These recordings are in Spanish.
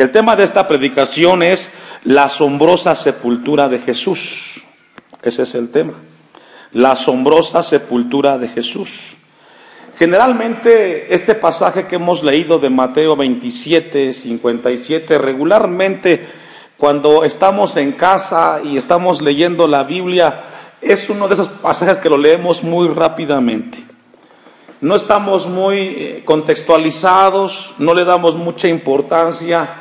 El tema de esta predicación es la asombrosa sepultura de Jesús. Ese es el tema. La asombrosa sepultura de Jesús. Generalmente este pasaje que hemos leído de Mateo 27, 57, regularmente cuando estamos en casa y estamos leyendo la Biblia, es uno de esos pasajes que lo leemos muy rápidamente. No estamos muy contextualizados, no le damos mucha importancia.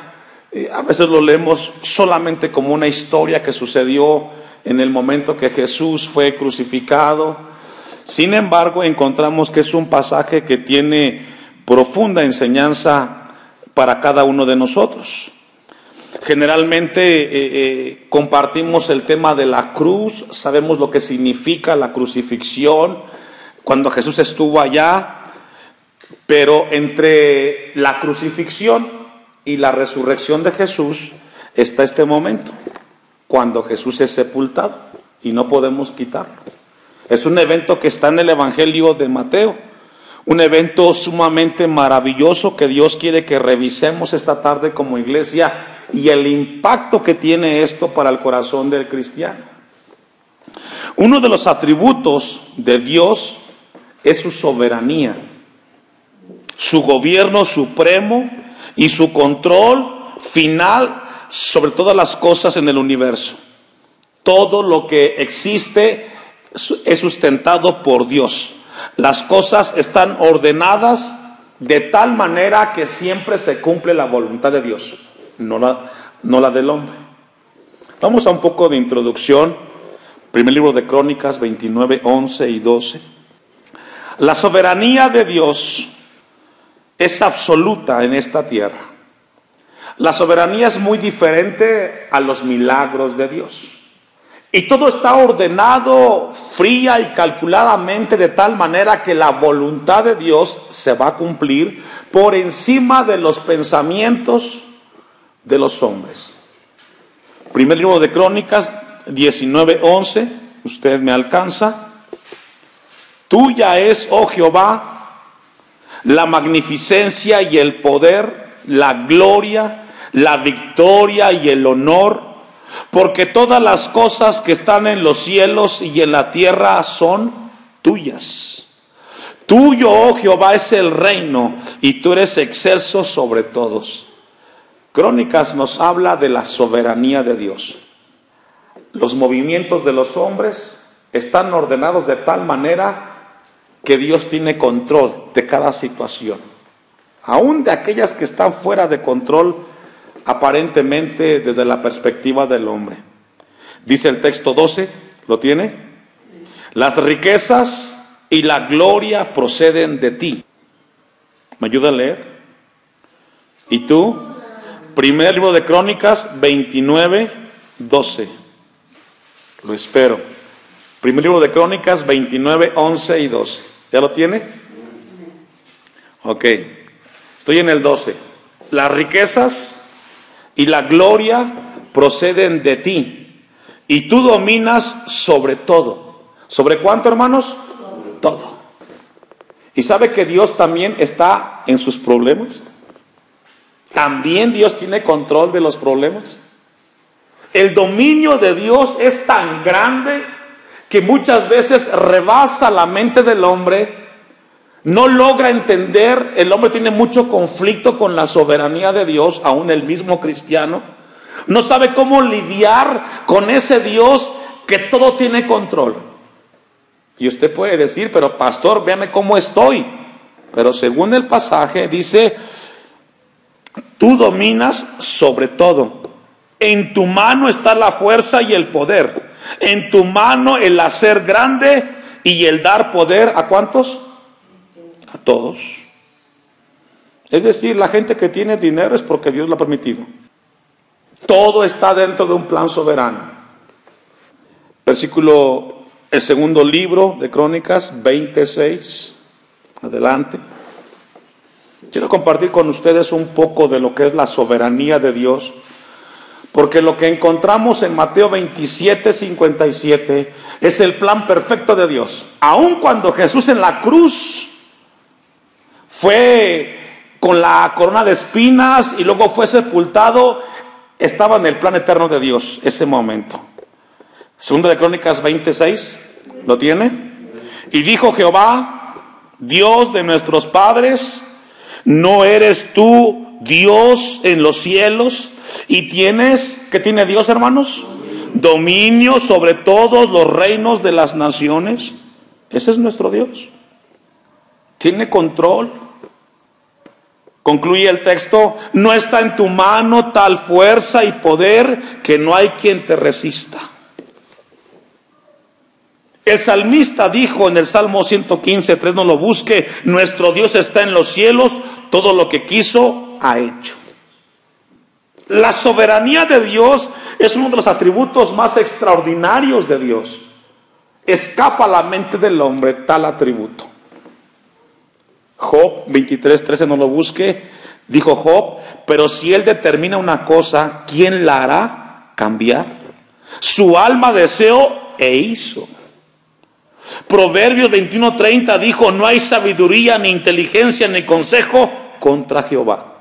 A veces lo leemos solamente como una historia que sucedió en el momento que Jesús fue crucificado. Sin embargo, encontramos que es un pasaje que tiene profunda enseñanza para cada uno de nosotros. Generalmente compartimos el tema de la cruz, sabemos lo que significa la crucifixión, cuando Jesús estuvo allá, pero entre la crucifixión y la resurrección de Jesús está este momento, cuando Jesús es sepultado y no podemos quitarlo. Es un evento que está en el Evangelio de Mateo, un evento sumamente maravilloso que Dios quiere que revisemos esta tarde como iglesia y el impacto que tiene esto para el corazón del cristiano. Uno de los atributos de Dios es su soberanía, su gobierno supremo y su control final sobre todas las cosas en el universo. Todo lo que existe es sustentado por Dios. Las cosas están ordenadas de tal manera que siempre se cumple la voluntad de Dios, no la del hombre. Vamos a un poco de introducción. Primer libro de Crónicas 29, 11 y 12. La soberanía de Dios es absoluta en esta tierra. La soberanía es muy diferente a los milagros de Dios. Y todo está ordenado fría y calculadamente de tal manera que la voluntad de Dios se va a cumplir por encima de los pensamientos de los hombres. Primer libro de Crónicas 19:11, usted me alcanza. Tuya es, oh Jehová, la magnificencia y el poder, la gloria, la victoria y el honor, porque todas las cosas que están en los cielos y en la tierra son tuyas. Tuyo, oh Jehová, es el reino, y tú eres excelso sobre todos. Crónicas nos habla de la soberanía de Dios. Los movimientos de los hombres están ordenados de tal manera que Dios tiene control de cada situación, aún de aquellas que están fuera de control aparentemente desde la perspectiva del hombre. Dice el texto 12, ¿lo tiene? Las riquezas y la gloria proceden de ti. ¿Me ayuda a leer? ¿Y tú? Primer libro de Crónicas 29, 12. Lo espero. Primer libro de Crónicas 29, 11 y 12. ¿Ya lo tiene? Ok. Estoy en el 12. Las riquezas y la gloria proceden de ti, y tú dominas sobre todo. ¿Sobre cuánto, hermanos? Todo. ¿Y sabe que Dios también está en sus problemas? ¿También Dios tiene control de los problemas? El dominio de Dios es tan grande que muchas veces rebasa la mente del hombre. No logra entender, el hombre tiene mucho conflicto con la soberanía de Dios, aún el mismo cristiano. No sabe cómo lidiar con ese Dios que todo tiene control. Y usted puede decir, pero pastor, véame cómo estoy. Pero según el pasaje dice, tú dominas sobre todo. En tu mano está la fuerza y el poder. En tu mano el hacer grande y el dar poder, ¿a cuántos? A todos. Es decir, la gente que tiene dinero es porque Dios lo ha permitido. Todo está dentro de un plan soberano. Versículo, el segundo libro de Crónicas 26. Adelante. Quiero compartir con ustedes un poco de lo que es la soberanía de Dios, porque lo que encontramos en Mateo 27, 57 es el plan perfecto de Dios. Aun cuando Jesús en la cruz fue con la corona de espinas y luego fue sepultado, estaba en el plan eterno de Dios ese momento. Segunda de Crónicas 26, ¿lo tiene? Y dijo Jehová, Dios de nuestros padres, ¿no eres tú Dios en los cielos? Y tienes, ¿qué tiene Dios, hermanos? Dominio sobre todos los reinos de las naciones. Ese es nuestro Dios. Tiene control. Concluye el texto, no está en tu mano tal fuerza y poder que no hay quien te resista. El salmista dijo en el Salmo 115:3, no lo busque, nuestro Dios está en los cielos, todo lo que quiso ha hecho. La soberanía de Dios es uno de los atributos más extraordinarios de Dios. Escapa a la mente del hombre tal atributo. Job 23:13, no lo busque, dijo Job, pero si él determina una cosa, ¿quién la hará cambiar? Su alma deseó e hizo. Proverbios 21:30 dijo, no hay sabiduría, ni inteligencia, ni consejo contra Jehová.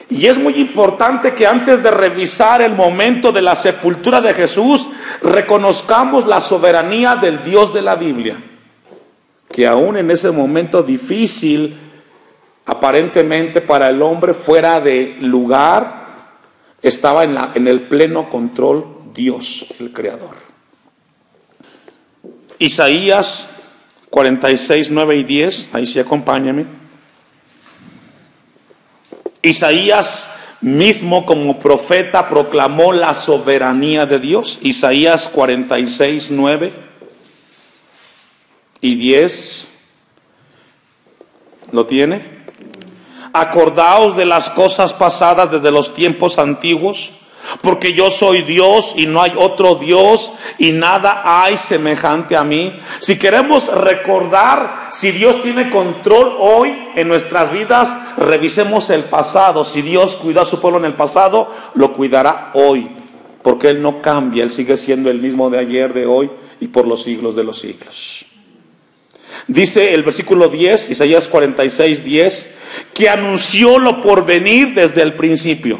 Y es muy importante que antes de revisar el momento de la sepultura de Jesús, reconozcamos la soberanía del Dios de la Biblia, que aún en ese momento difícil, aparentemente para el hombre fuera de lugar, estaba en el pleno control Dios, el Creador. Isaías 46:9 y 10, ahí sí acompáñame. Isaías mismo como profeta proclamó la soberanía de Dios. Isaías 46:9 y 10, ¿lo tiene? Acordaos de las cosas pasadas desde los tiempos antiguos, porque yo soy Dios y no hay otro Dios y nada hay semejante a mí. Si queremos recordar si Dios tiene control hoy en nuestras vidas, revisemos el pasado. Si Dios cuidó a su pueblo en el pasado, lo cuidará hoy, porque Él no cambia, Él sigue siendo el mismo de ayer, de hoy y por los siglos de los siglos. Dice el versículo 10, Isaías 46:10, que anunció lo por venir desde el principio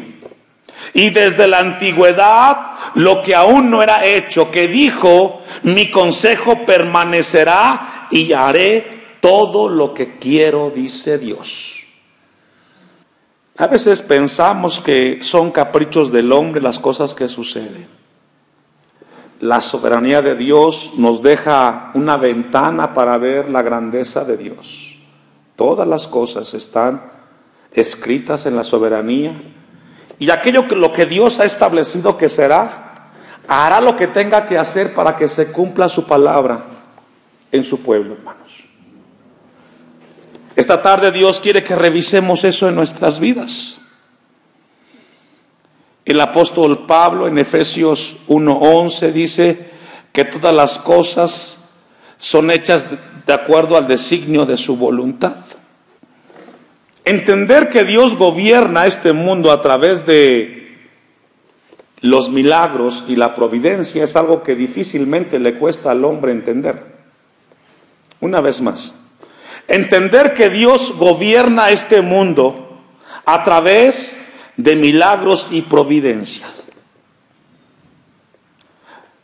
y desde la antigüedad lo que aún no era hecho, que dijo, mi consejo permanecerá y haré todo lo que quiero, dice Dios. A veces pensamos que son caprichos del hombre las cosas que suceden. La soberanía de Dios nos deja una ventana para ver la grandeza de Dios. Todas las cosas están escritas en la soberanía. Y lo que Dios ha establecido que será, hará lo que tenga que hacer para que se cumpla su palabra en su pueblo, hermanos. Esta tarde Dios quiere que revisemos eso en nuestras vidas. El apóstol Pablo en Efesios 1:11 dice que todas las cosas son hechas de acuerdo al designio de su voluntad. Entender que Dios gobierna este mundo a través de los milagros y la providencia es algo que difícilmente le cuesta al hombre entender. Una vez más, entender que Dios gobierna este mundo a través de milagros y providencia.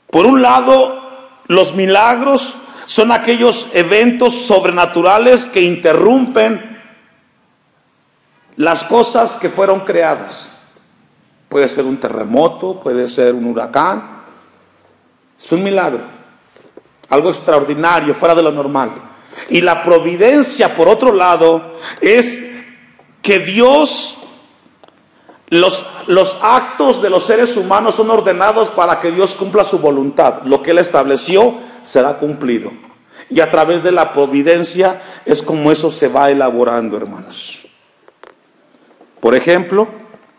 Por un lado, los milagros son aquellos eventos sobrenaturales que interrumpen las cosas que fueron creadas. Puede ser un terremoto, puede ser un huracán. Es un milagro, algo extraordinario, fuera de lo normal. Y la providencia, por otro lado, es que Dios, los actos de los seres humanos son ordenados para que Dios cumpla su voluntad. Lo que Él estableció será cumplido. Y a través de la providencia es como eso se va elaborando, hermanos. Por ejemplo,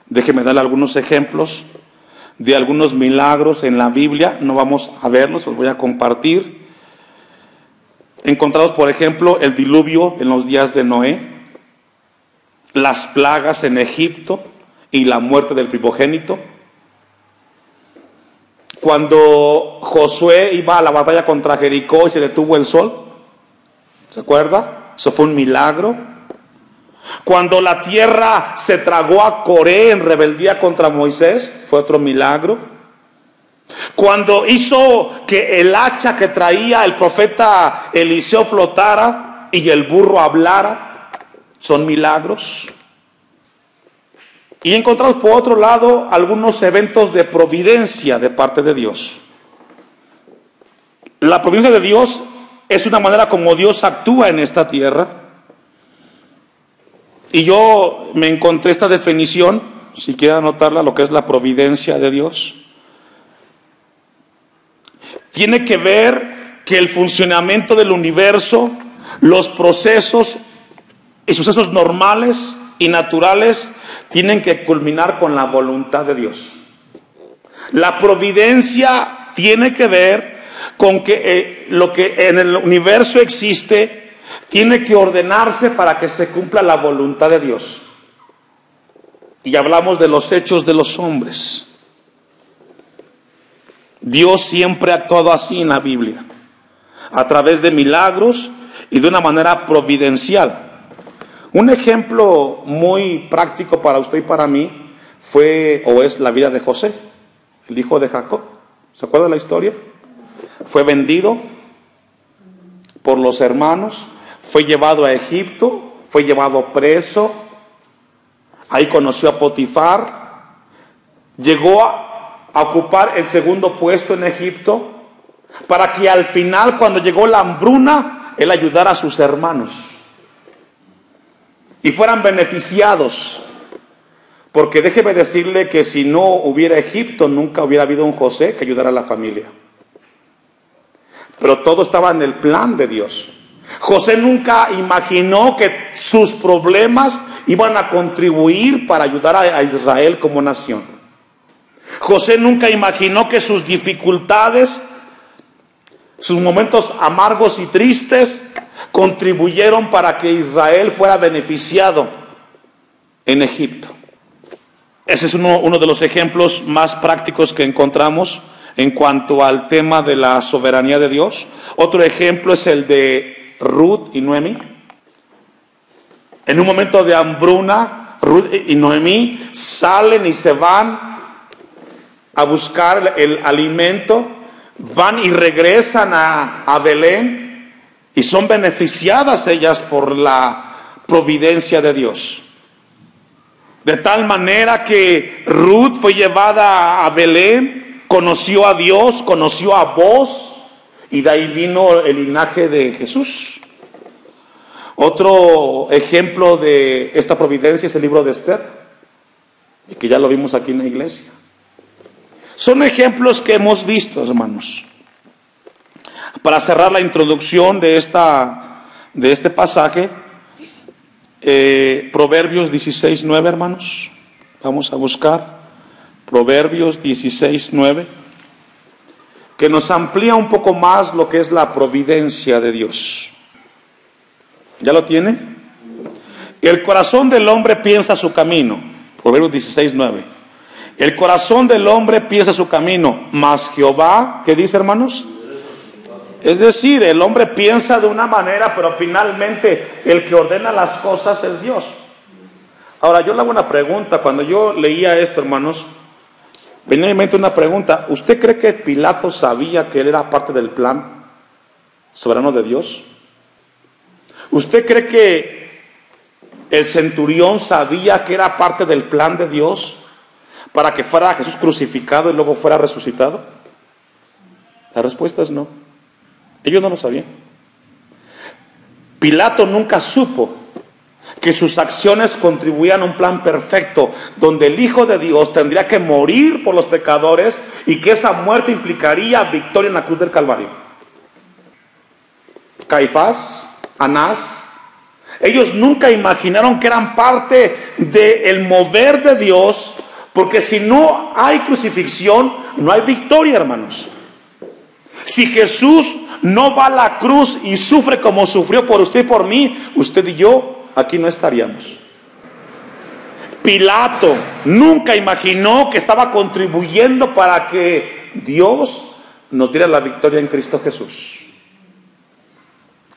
déjeme darle algunos ejemplos de algunos milagros en la Biblia. No vamos a verlos, los voy a compartir. Encontrados, por ejemplo, el diluvio en los días de Noé, las plagas en Egipto y la muerte del primogénito. Cuando Josué iba a la batalla contra Jericó y se detuvo el sol, ¿se acuerda? Eso fue un milagro. Cuando la tierra se tragó a Coré en rebeldía contra Moisés, fue otro milagro. Cuando hizo que el hacha que traía el profeta Eliseo flotara y el burro hablara, son milagros. Y encontramos por otro lado algunos eventos de providencia de parte de Dios. La providencia de Dios es una manera como Dios actúa en esta tierra. Y yo me encontré esta definición, si quieren anotarla, lo que es la providencia de Dios. Tiene que ver que el funcionamiento del universo, los procesos y sucesos normales y naturales tienen que culminar con la voluntad de Dios. La providencia tiene que ver con que lo que en el universo existe tiene que ordenarse para que se cumpla la voluntad de Dios. Y hablamos de los hechos de los hombres. Dios siempre ha actuado así en la Biblia, a través de milagros y de una manera providencial. Un ejemplo muy práctico para usted y para mí fue o es la vida de José, el hijo de Jacob. ¿Se acuerda de la historia? Fue vendido por los hermanos, fue llevado a Egipto, fue llevado preso, ahí conoció a Potifar, llegó a ocupar el segundo puesto en Egipto, para que al final, cuando llegó la hambruna, él ayudara a sus hermanos y fueran beneficiados. Porque déjeme decirle que si no hubiera Egipto, nunca hubiera habido un José que ayudara a la familia. Pero todo estaba en el plan de Dios. José nunca imaginó que sus problemas iban a contribuir para ayudar a Israel como nación. José nunca imaginó que sus dificultades, sus momentos amargos y tristes, contribuyeron para que Israel fuera beneficiado en Egipto. Ese es uno de los ejemplos más prácticos que encontramos en cuanto al tema de la soberanía de Dios. Otro ejemplo es el de Ruth y Noemí. En un momento de hambruna, Ruth y Noemí salen y se van a buscar el alimento, van y regresan a Belén y son beneficiadas ellas por la providencia de Dios. De tal manera que Ruth fue llevada a Belén, conoció a Dios, conoció a Boaz, y de ahí vino el linaje de Jesús. Otro ejemplo de esta providencia es el libro de Esther, y que ya lo vimos aquí en la iglesia. Son ejemplos que hemos visto, hermanos. Para cerrar la introducción de este pasaje, Proverbios 16:9, hermanos. Vamos a buscar Proverbios 16:9, que nos amplía un poco más lo que es la providencia de Dios. ¿Ya lo tiene? El corazón del hombre piensa su camino. Proverbios 16:9. El corazón del hombre piensa su camino, mas Jehová, ¿qué dice, hermanos? Es decir, el hombre piensa de una manera, pero finalmente el que ordena las cosas es Dios. Ahora, yo le hago una pregunta. Cuando yo leía esto, hermanos, venía a mi mente una pregunta. ¿Usted cree que Pilato sabía que él era parte del plan soberano de Dios? ¿Usted cree que el centurión sabía que era parte del plan de Dios para que fuera Jesús crucificado y luego fuera resucitado? La respuesta es no. Ellos no lo sabían. Pilato nunca supo que sus acciones contribuían a un plan perfecto, donde el Hijo de Dios tendría que morir por los pecadores y que esa muerte implicaría victoria en la cruz del Calvario. Caifás, Anás, ellos nunca imaginaron que eran parte del mover de Dios, porque si no hay crucifixión, no hay victoria, hermanos. Si Jesús no va a la cruz y sufre como sufrió por usted y por mí, usted y yo aquí no estaríamos. Pilato nunca imaginó que estaba contribuyendo para que Dios nos diera la victoria en Cristo Jesús.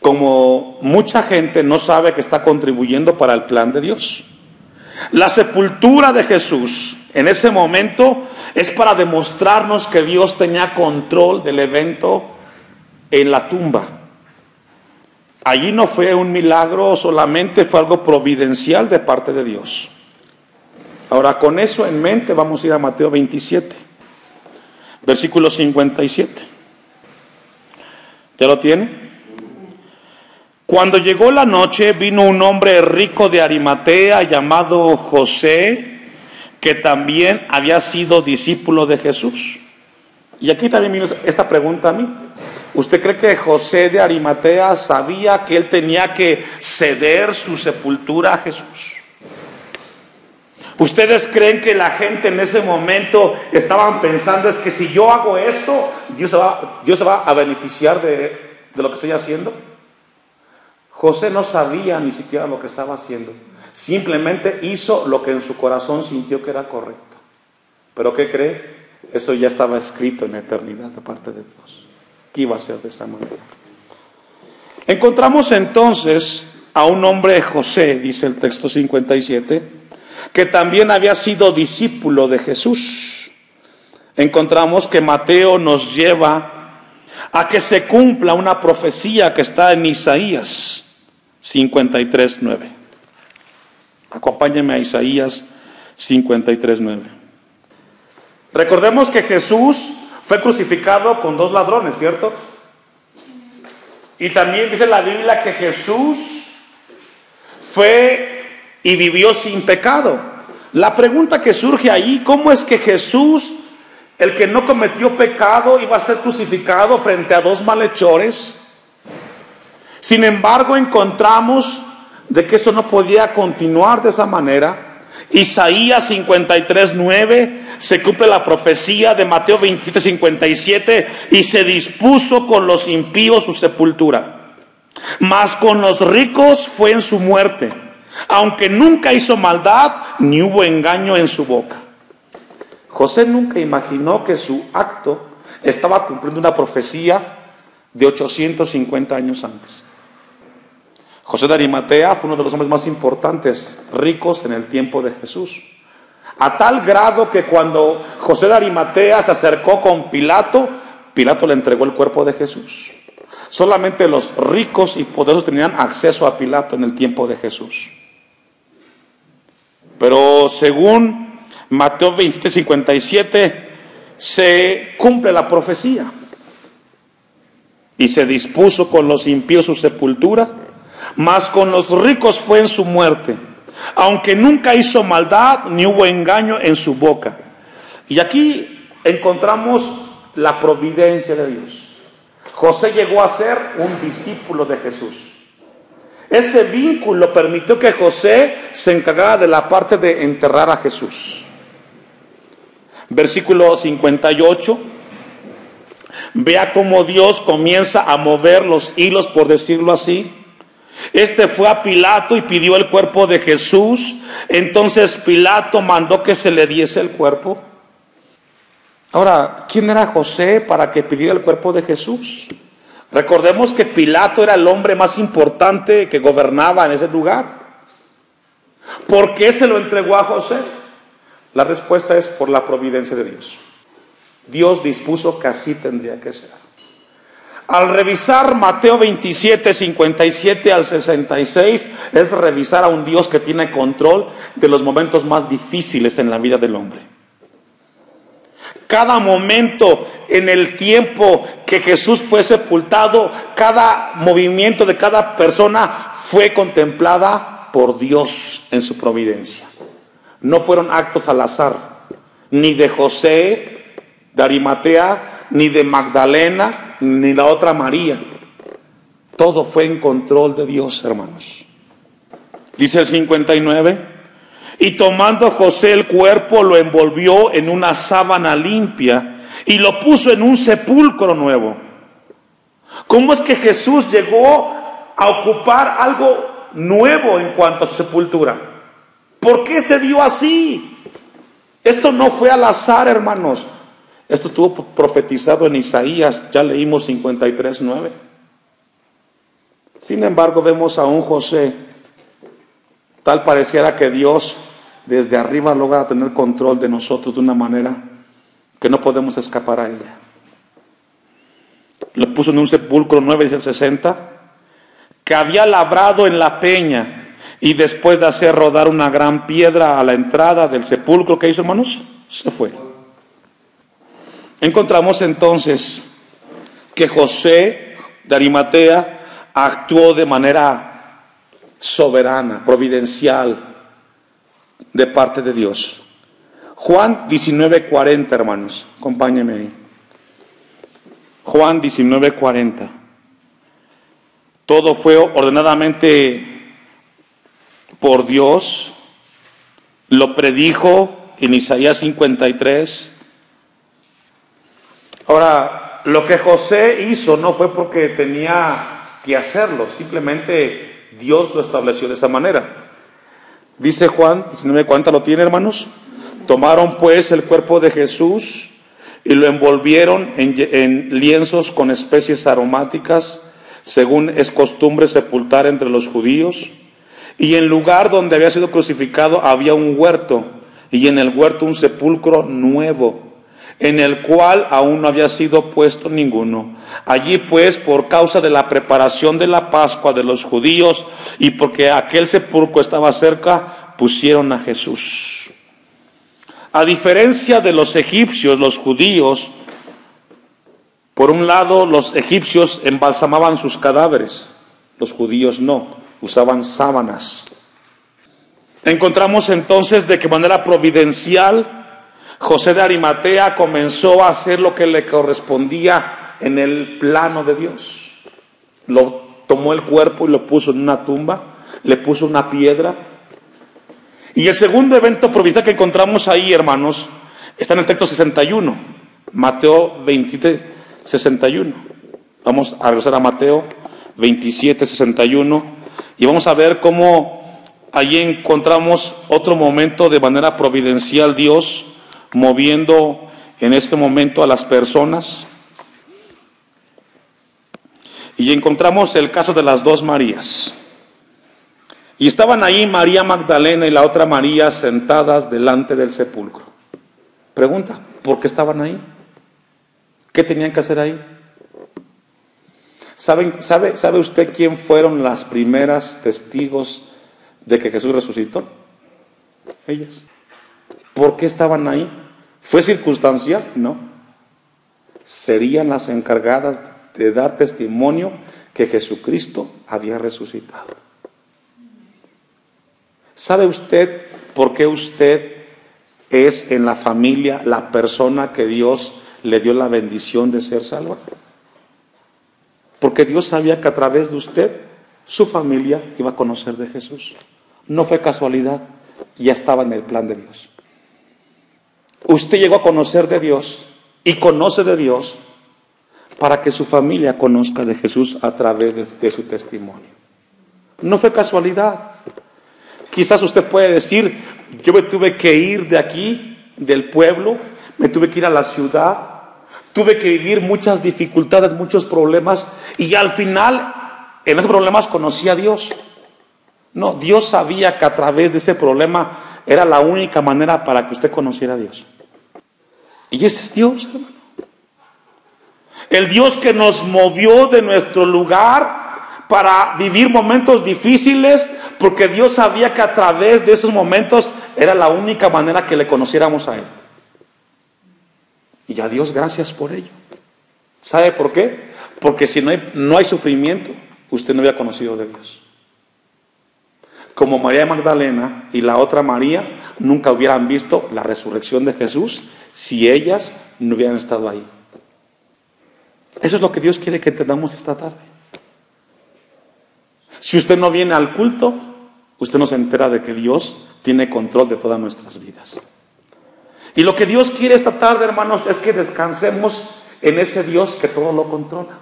como mucha gente no sabe que está contribuyendo para el plan de Dios. La sepultura de Jesús en ese momento es para demostrarnos que Dios tenía control del evento en la tumba. Allí no fue un milagro, solamente fue algo providencial de parte de Dios. Ahora, con eso en mente, vamos a ir a Mateo 27, versículo 57. ¿Ya lo tiene? Cuando llegó la noche, vino un hombre rico de Arimatea llamado José, que también había sido discípulo de Jesús. Y aquí también vino esta pregunta a mí. ¿Usted cree que José de Arimatea sabía que él tenía que ceder su sepultura a Jesús? ¿Ustedes creen que la gente en ese momento estaban pensando es que si yo hago esto, Dios se va a beneficiar de lo que estoy haciendo? José no sabía ni siquiera lo que estaba haciendo. Simplemente hizo lo que en su corazón sintió que era correcto. ¿Pero qué cree? Eso ya estaba escrito en la eternidad de parte de Dios, que iba a ser de esa manera. Encontramos entonces a un hombre José, dice el texto 57, que también había sido discípulo de Jesús. Encontramos que Mateo nos lleva a que se cumpla una profecía que está en Isaías 53:9. Acompáñenme a Isaías 53:9. Recordemos que Jesús fue crucificado con 2 ladrones, ¿cierto? Y también dice la Biblia que Jesús fue y vivió sin pecado. La pregunta que surge ahí, ¿cómo es que Jesús, el que no cometió pecado, iba a ser crucificado frente a 2 malhechores? Sin embargo, encontramos de que eso no podía continuar de esa manera. Isaías 53:9, se cumple la profecía de Mateo 27:57, y se dispuso con los impíos su sepultura, mas con los ricos fue en su muerte, aunque nunca hizo maldad, ni hubo engaño en su boca. José nunca imaginó que su acto estaba cumpliendo una profecía de 850 años antes. José de Arimatea fue uno de los hombres más importantes, ricos en el tiempo de Jesús. A tal grado que cuando José de Arimatea se acercó con Pilato, Pilato le entregó el cuerpo de Jesús. Solamente los ricos y poderosos tenían acceso a Pilato en el tiempo de Jesús. Pero según Mateo 27:57, se cumple la profecía. Y se dispuso con los impíos su sepultura, mas con los ricos fue en su muerte, aunque nunca hizo maldad, ni hubo engaño en su boca. Y aquí encontramos la providencia de Dios. José llegó a ser un discípulo de Jesús. Ese vínculo permitió que José se encargara de la parte de enterrar a Jesús. Versículo 58. Vea cómo Dios comienza a mover los hilos, por decirlo así. Este fue a Pilato y pidió el cuerpo de Jesús. Entonces Pilato mandó que se le diese el cuerpo. Ahora, ¿quién era José para que pidiera el cuerpo de Jesús? Recordemos que Pilato era el hombre más importante que gobernaba en ese lugar. ¿Por qué se lo entregó a José? La respuesta es por la providencia de Dios. Dios dispuso que así tendría que ser. Al revisar Mateo 27, 57 al 66, es revisar a un Dios que tiene control de los momentos más difíciles en la vida del hombre. Cada momento en el tiempo que Jesús fue sepultado, cada movimiento de cada persona fue contemplada por Dios en su providencia. No fueron actos al azar, ni de José de Arimatea, ni de Magdalena, ni la otra María. Todo fue en control de Dios, hermanos. Dice el 59, y tomando José el cuerpo, lo envolvió en una sábana limpia y lo puso en un sepulcro nuevo. ¿Cómo es que Jesús llegó a ocupar algo nuevo en cuanto a su sepultura? ¿Por qué se dio así? Esto no fue al azar, hermanos. Esto estuvo profetizado en Isaías, ya leímos 53:9. Sin embargo, vemos a un José, tal pareciera que Dios desde arriba logra tener control de nosotros de una manera que no podemos escapar a ella. Lo puso en un sepulcro 9, dice el 60, que había labrado en la peña, y después de hacer rodar una gran piedra a la entrada del sepulcro, ¿qué hizo, hermanos? Se fue. Encontramos entonces que José de Arimatea actuó de manera soberana, providencial, de parte de Dios. Juan 19:40, hermanos, acompáñenme ahí. Juan 19:40. Todo fue ordenadamente por Dios, lo predijo en Isaías 53. Ahora, lo que José hizo no fue porque tenía que hacerlo, simplemente Dios lo estableció de esa manera. Dice Juan 19:40, ¿lo tiene, hermanos? Tomaron pues el cuerpo de Jesús y lo envolvieron en lienzos con especies aromáticas, según es costumbre sepultar entre los judíos. Y en el lugar donde había sido crucificado había un huerto, y en el huerto un sepulcro nuevo, en el cual aún no había sido puesto ninguno. Allí pues, por causa de la preparación de la Pascua de los judíos, y porque aquel sepulcro estaba cerca, pusieron a Jesús. A diferencia de los egipcios, los judíos, por un lado, los egipcios embalsamaban sus cadáveres, los judíos no, usaban sábanas. Encontramos entonces de qué manera providencial José de Arimatea comenzó a hacer lo que le correspondía en el plano de Dios. Lo tomó el cuerpo y lo puso en una tumba, le puso una piedra. Y el segundo evento providencial que encontramos ahí, hermanos, está en el texto 61, Mateo 27, 61. Vamos a regresar a Mateo 27, 61 y vamos a ver cómo allí encontramos otro momento de manera providencial Dios moviendo en este momento a las personas. Y encontramos el caso de las dos Marías. Y estaban ahí María Magdalena y la otra María sentadas delante del sepulcro. Pregunta, ¿por qué estaban ahí? ¿Qué tenían que hacer ahí? ¿Sabe usted quién fueron las primeras testigos de que Jesús resucitó? Ellas. ¿Por qué estaban ahí? ¿Fue circunstancial? No. Serían las encargadas de dar testimonio que Jesucristo había resucitado. ¿Sabe usted por qué usted es en la familia la persona que Dios le dio la bendición de ser salva? Porque Dios sabía que a través de usted, su familia iba a conocer de Jesús. No fue casualidad, ya estaba en el plan de Dios. Usted llegó a conocer de Dios y conoce de Dios para que su familia conozca de Jesús a través de su testimonio. No fue casualidad. Quizás usted puede decir, yo me tuve que ir de aquí, del pueblo, me tuve que ir a la ciudad, tuve que vivir muchas dificultades, muchos problemas, y al final, en esos problemas conocí a Dios. No, Dios sabía que a través de ese problema era la única manera para que usted conociera a Dios. Y ese es Dios, hermano. El Dios que nos movió de nuestro lugar para vivir momentos difíciles, porque Dios sabía que a través de esos momentos era la única manera que le conociéramos a Él. Y a Dios gracias por ello. ¿Sabe por qué? Porque si no hay sufrimiento, usted no había conocido de Dios. Como María Magdalena y la otra María nunca hubieran visto la resurrección de Jesús si ellas no hubieran estado ahí. Eso es lo que Dios quiere que entendamos esta tarde. Si usted no viene al culto, usted no se entera de que Dios tiene control de todas nuestras vidas. Y lo que Dios quiere esta tarde, hermanos, es que descansemos en ese Dios que todo lo controla.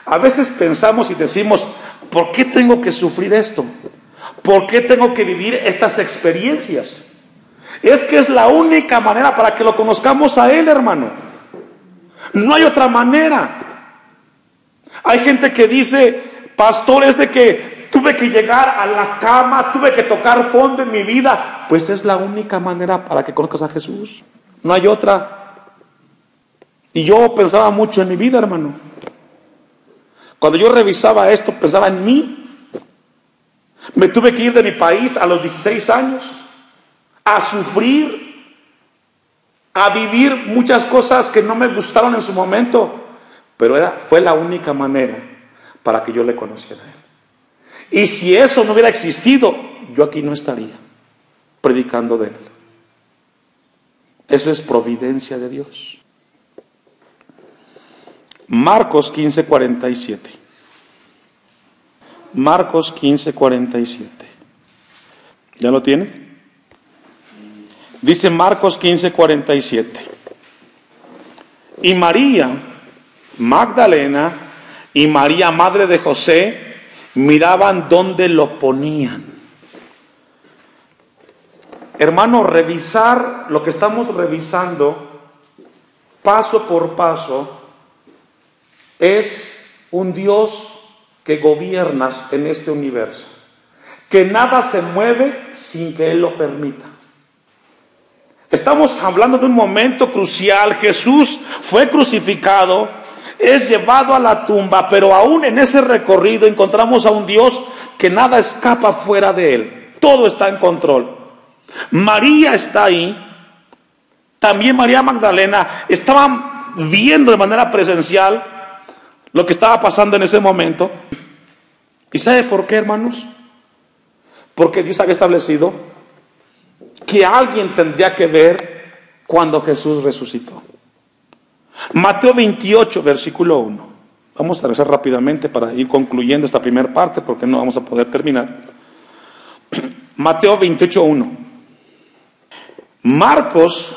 A veces pensamos y decimos, ¿por qué tengo que sufrir esto? ¿Por qué tengo que vivir estas experiencias? Es que es la única manera para que lo conozcamos a Él, hermano. No hay otra manera. Hay gente que dice, pastor, es de que tuve que llegar a la cama, tuve que tocar fondo en mi vida. Pues es la única manera para que conozcas a Jesús. No hay otra. Y yo pensaba mucho en mi vida, hermano. Cuando yo revisaba esto, pensaba en mí. Me tuve que ir de mi país a los 16 años, a sufrir, a vivir muchas cosas que no me gustaron en su momento, pero fue la única manera para que yo le conociera a Él. Y si eso no hubiera existido, yo aquí no estaría predicando de Él. Eso es providencia de Dios. Marcos 15:47. Marcos 15:47. ¿Ya lo tiene? Dice Marcos 15:47. Y María Magdalena y María, madre de José, miraban dónde lo ponían. Hermano, revisar lo que estamos revisando paso por paso es un Dios que gobierna en este universo, que nada se mueve sin que Él lo permita. Estamos hablando de un momento crucial. Jesús fue crucificado, es llevado a la tumba, pero aún en ese recorrido encontramos a un Dios que nada escapa fuera de Él, todo está en control. María está ahí, también María Magdalena, estaban viendo de manera presencial lo que estaba pasando en ese momento. ¿Y sabe por qué, hermanos? Porque Dios había establecido que alguien tendría que ver cuando Jesús resucitó. Mateo 28, versículo 1. Vamos a rezar rápidamente para ir concluyendo esta primera parte, porque no vamos a poder terminar. Mateo 28, 1. Marcos,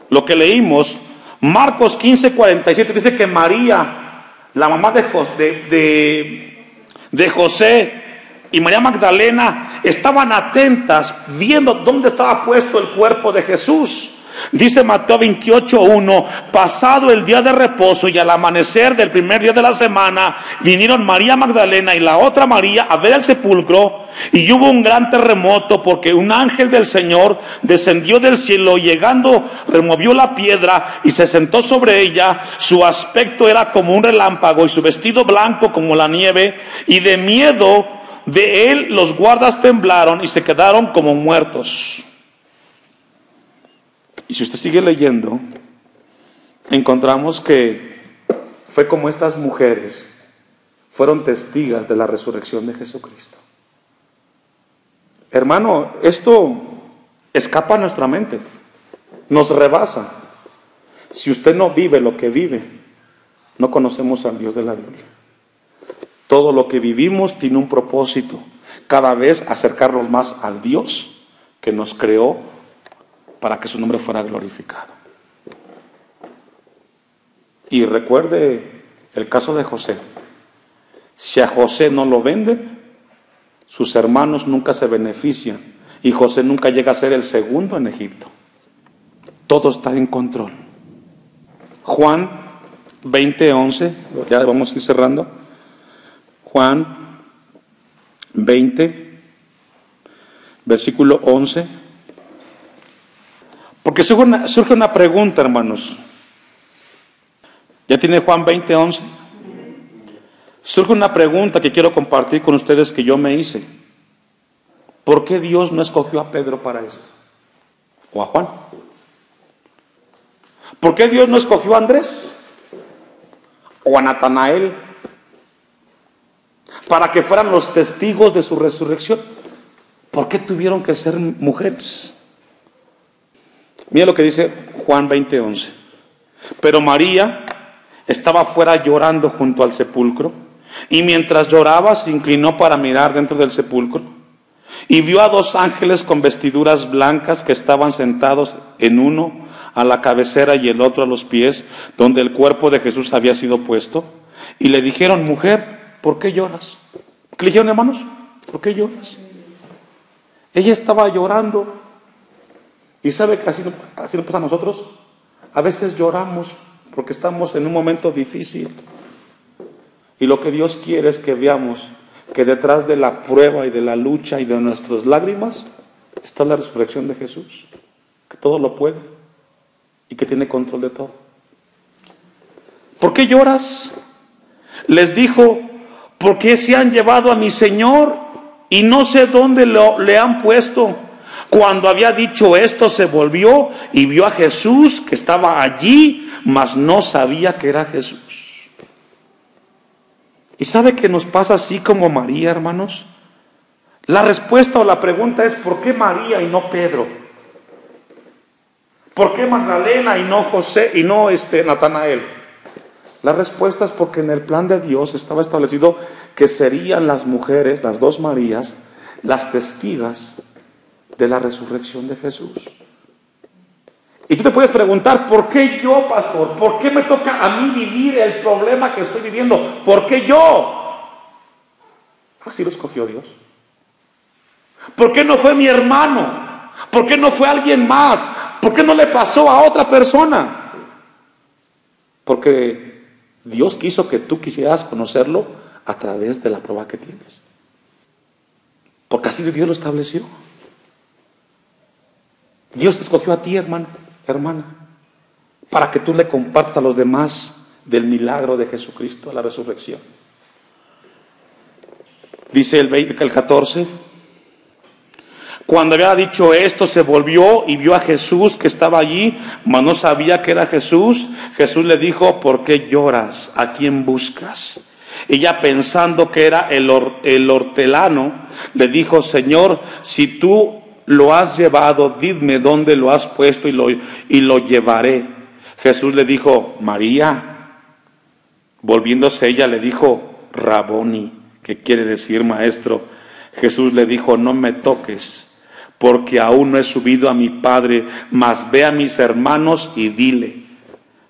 lo que leímos, Marcos 15:47, dice que María, la mamá de José y María Magdalena estaban atentas viendo dónde estaba puesto el cuerpo de Jesús. Dice Mateo 28:1, pasado el día de reposo y al amanecer del primer día de la semana, vinieron María Magdalena y la otra María a ver el sepulcro, y hubo un gran terremoto porque un ángel del Señor descendió del cielo, llegando removió la piedra y se sentó sobre ella. Su aspecto era como un relámpago y su vestido blanco como la nieve, y de miedo de él los guardas temblaron y se quedaron como muertos. Y si usted sigue leyendo, encontramos que fue como estas mujeres fueron testigas de la resurrección de Jesucristo. Hermano, esto escapa a nuestra mente, nos rebasa. Si usted no vive lo que vive, no conocemos al Dios de la Biblia. Todo lo que vivimos tiene un propósito, cada vez acercarnos más al Dios que nos creó para que su nombre fuera glorificado. Y recuerde el caso de José. Si a José no lo venden, sus hermanos nunca se benefician y José nunca llega a ser el segundo en Egipto. Todo está en control. Juan 20:11, ya vamos a ir cerrando. Juan 20, versículo 11. Porque surge una pregunta, hermanos. ¿Ya tiene Juan 20:11? Surge una pregunta que quiero compartir con ustedes que yo me hice. ¿Por qué Dios no escogió a Pedro para esto? ¿O a Juan? ¿Por qué Dios no escogió a Andrés? ¿O a Natanael? Para que fueran los testigos de su resurrección. ¿Por qué tuvieron que ser mujeres? Mira lo que dice Juan 20:11. Pero María estaba fuera llorando junto al sepulcro, y mientras lloraba se inclinó para mirar dentro del sepulcro, y vio a dos ángeles con vestiduras blancas que estaban sentados, en uno a la cabecera y el otro a los pies, donde el cuerpo de Jesús había sido puesto, y le dijeron: mujer, ¿por qué lloras? ¿Qué le dijeron, hermanos? ¿Por qué lloras? Ella estaba llorando. ¿Y sabe que así nos pasa a nosotros? A veces lloramos porque estamos en un momento difícil. Y lo que Dios quiere es que veamos que detrás de la prueba y de la lucha y de nuestras lágrimas está la resurrección de Jesús, que todo lo puede y que tiene control de todo. ¿Por qué lloras? Les dijo, porque se han llevado a mi Señor y no sé dónde le han puesto. Cuando había dicho esto, se volvió y vio a Jesús que estaba allí, mas no sabía que era Jesús. ¿Y sabe que nos pasa así como María, hermanos? La respuesta o la pregunta es, ¿por qué María y no Pedro? ¿Por qué Magdalena y no José y no Natanael? La respuesta es porque en el plan de Dios estaba establecido que serían las mujeres, las dos Marías, las testigas de la resurrección de Jesús. Y tú te puedes preguntar, ¿por qué yo, pastor? ¿Por qué me toca a mí vivir el problema que estoy viviendo? ¿Por qué yo? Así lo escogió Dios. ¿Por qué no fue mi hermano? ¿Por qué no fue alguien más? ¿Por qué no le pasó a otra persona? Porque Dios quiso que tú quisieras conocerlo a través de la prueba que tienes. Porque así Dios lo estableció. Dios te escogió a ti, hermano, hermana, para que tú le compartas a los demás del milagro de Jesucristo, la resurrección. Dice el 14, cuando había dicho esto, se volvió y vio a Jesús que estaba allí, mas no sabía que era Jesús. Jesús le dijo, ¿por qué lloras? ¿A quién buscas? Y ya pensando que era el hortelano, le dijo, Señor, si tú lo has llevado, dime dónde lo has puesto y lo llevaré. Jesús le dijo, María. Volviéndose ella le dijo, Raboni, que quiere decir maestro. Jesús le dijo, no me toques, porque aún no he subido a mi Padre, mas ve a mis hermanos y dile,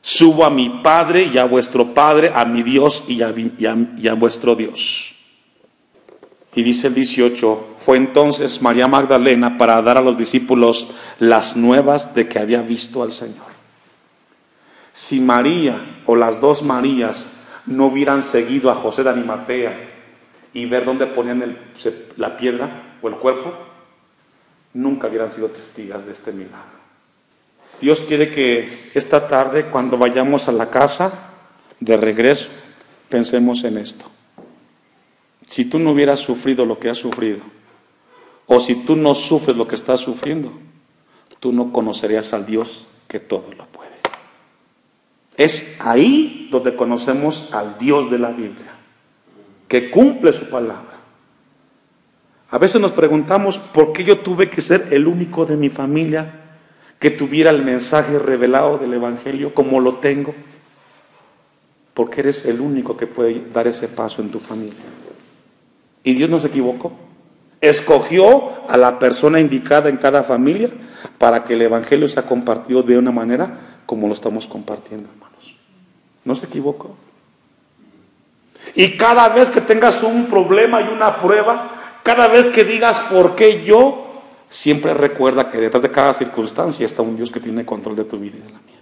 subo a mi Padre y a vuestro Padre, a mi Dios y a vuestro Dios. Y dice el 18, fue entonces María Magdalena para dar a los discípulos las nuevas de que había visto al Señor. Si María o las dos Marías no hubieran seguido a José de Arimatea y ver dónde ponían la piedra o el cuerpo, nunca hubieran sido testigas de este milagro. Dios quiere que esta tarde, cuando vayamos a la casa de regreso, pensemos en esto. Si tú no hubieras sufrido lo que has sufrido, o si tú no sufres lo que estás sufriendo, tú no conocerías al Dios que todo lo puede. Es ahí donde conocemos al Dios de la Biblia, que cumple su palabra. A veces nos preguntamos, ¿por qué yo tuve que ser el único de mi familia que tuviera el mensaje revelado del Evangelio como lo tengo? Porque eres el único que puede dar ese paso en tu familia. Y Dios no se equivocó. Escogió a la persona indicada en cada familia para que el Evangelio sea compartido de una manera como lo estamos compartiendo, hermanos. No se equivocó. Y cada vez que tengas un problema y una prueba, cada vez que digas ¿por qué yo?, siempre recuerda que detrás de cada circunstancia está un Dios que tiene control de tu vida y de la mía.